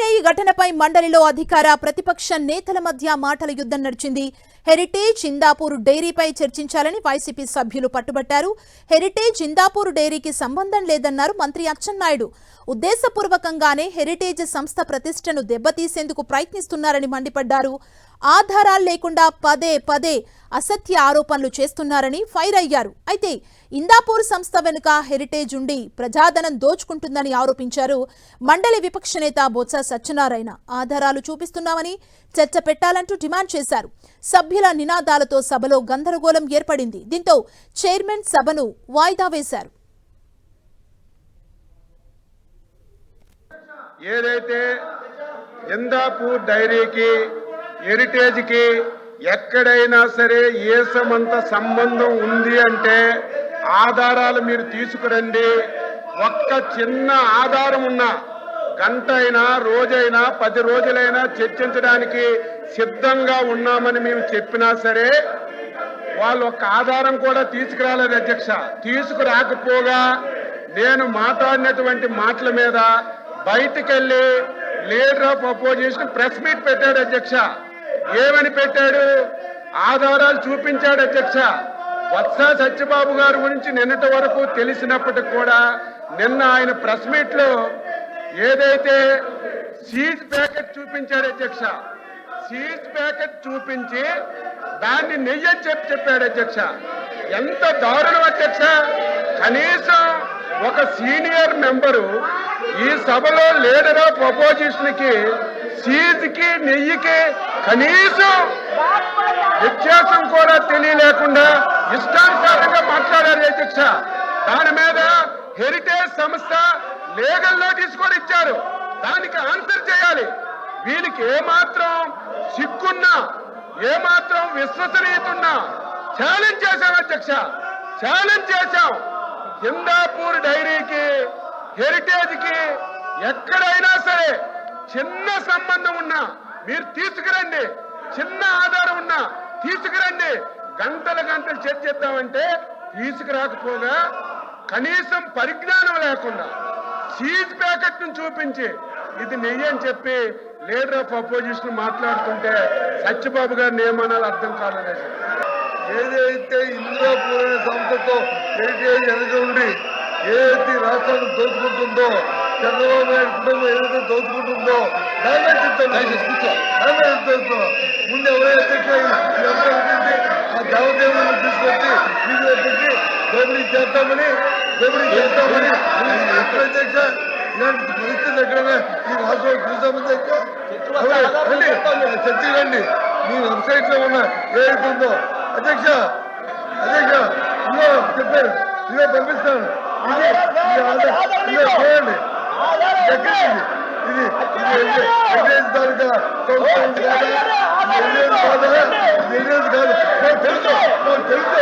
నిన్ననే ఈ ఘటనపై మండలిలో అధికార ప్రతిపక్ష నేతల మధ్య మాటల యుద్ధం నడిచింది. హెరిటేజ్ ఇందాపూర్ డైరీపై చర్చించాలని వైసీపీ సభ్యులు పట్టుబట్టారు. హెరిటేజ్ ఇందాపూర్ డైరీకి సంబంధం లేదన్నారు మంత్రి అచ్చెన్నాయుడు. ఉద్దేశపూర్వకంగానే హెరిటేజ్ సంస్థ ప్రతిష్టను దెబ్బతీసేందుకు ప్రయత్నిస్తున్నారని మండిపడ్డారు. ఆధారాలు లేకుండా పదే పదే అసత్య ఆరోపణలు చేస్తున్నారని ఫైర్ అయ్యారు. అయితే ఇందాపూర్ సంస్థ వెనుక హెరిటేజ్ ఉండి ప్రజాధనం దోచుకుంటుందని ఆరోపించారు. మండలి విపక్ష నేత బొత్స సత్యనారాయణ ఆధారాలు చూపిస్తున్నామని చర్చ పెట్టాలంటూ డిమాండ్ చేశారు. సభ్యుల నినాదాలతో సభలో గందరగోళం ఏర్పడింది. దీంతో చైర్మన్ సభను వాయిదా వేశారు. ఏదైతే ఇందాపూర్ డైరీకి హెరిటేజ్కి ఎక్కడైనా సరే ఏసమంత సంబంధం ఉంది అంటే ఆధారాలు మీరు తీసుకురండి. ఒక్క చిన్న ఆధారం ఉన్నా గంట అయినా రోజైనా 10 రోజులైనా చర్చించడానికి సిద్ధంగా ఉన్నామని మేము చెప్పినా సరే వాళ్ళు ఒక్క ఆధారం కూడా తీసుకురాలేదు అధ్యక్ష. తీసుకురాకపోగా నేను మాట్లాడినటువంటి మాటల మీద బయటికెళ్ళి leader of opposition press meet పెట్టాడు అధ్యక్ష. ఏమని పెట్టాడు? ఆధారాలు చూపించాడు అధ్యక్ష. బొత్స సత్యబాబు గారి గురించి నిన్నటి వరకు తెలిసినప్పటికి కూడా నిన్న ఆయన ప్రెస్ మీట్ లో ఏదైతే సీజ్ ప్యాకెట్ చూపించాడు అధ్యక్ష, సీజ్ ప్యాకెట్ చూపించి దాన్ని నెయ్యి అని చెప్పాడు అధ్యక్ష. ఎంత దారుణం అధ్యక్ష! కనీసం ఒక సీనియర్ మెంబరు ఈ సభలో లీడర్ ఆఫ్ అపోజిషన్ కి సీజ్ కి నెయ్యికి కనీసం వ్యత్యాసం కూడా తెలియలేకుండా ఇష్టానుసారంగా మాట్లాడారు అధ్యక్ష. దాని మీద హెరిటేజ్ సంస్థ లీగల్ నోటీస్ కూడా ఇచ్చారు. దానికి ఆన్సర్ చేయాలి. వీరికి ఏమాత్రం సిగ్గున్నా ఏమాత్రం విశ్వసనీయత ఉన్నా ఛాలెంజ్ చేశాం అధ్యక్ష, ఛాలెంజ్ చేశాం. ఇందాపూర్ డైరీకి హెరిటేజ్ కి ఎక్కడైనా సరే చిన్న సంబంధం ఉన్నా మీరు తీసుకురండి, చిన్న ఆధారం ఉన్నా తీసుకురండి. గంటలు గంటలు చర్చిద్దామంటే తీసుకురాకపోగా కనీసం పరిజ్ఞానం లేకుండా సీజ్ ప్యాకెట్ ను చూపించి ఇది నెయ్యి అని చెప్పి లీడర్ ఆఫ్ అపోజిషన్ మాట్లాడుతుంటే సత్యబాబు గారిని ఏమనాలో అర్థం కాలేదు. ఏదైతే ఇంద్రాపూర్ అనే సంస్థతో హెరిటేజ్ వెనక ఉండి ఏదైతే రాష్ట్రాన్ని దోచుకుంటుందో, చంద్రబాబు నాయుడు కుటుంబం ఏదైతే దోచుకుంటుందో దాన్ని చెప్తాను. ముందు ఎవరైతే ఆ దేవదేవులను తీసుకొచ్చి బీజేపీకి దోపిడీ చేస్తామని అధ్యక్ష ఇలాంటి పరిస్థితి ఎక్కడైనా ఈ రాష్ట్రంలో చూసామని చర్చలండి. మీ వెబ్సైట్ లో ఉన్న ఏదైతుందో అధ్యక్ష ఇదో చెప్పారు, ఇదో పంపిస్తాను. ఇది చూడండి, ఇది తాలూకా కాదు, తెలుసు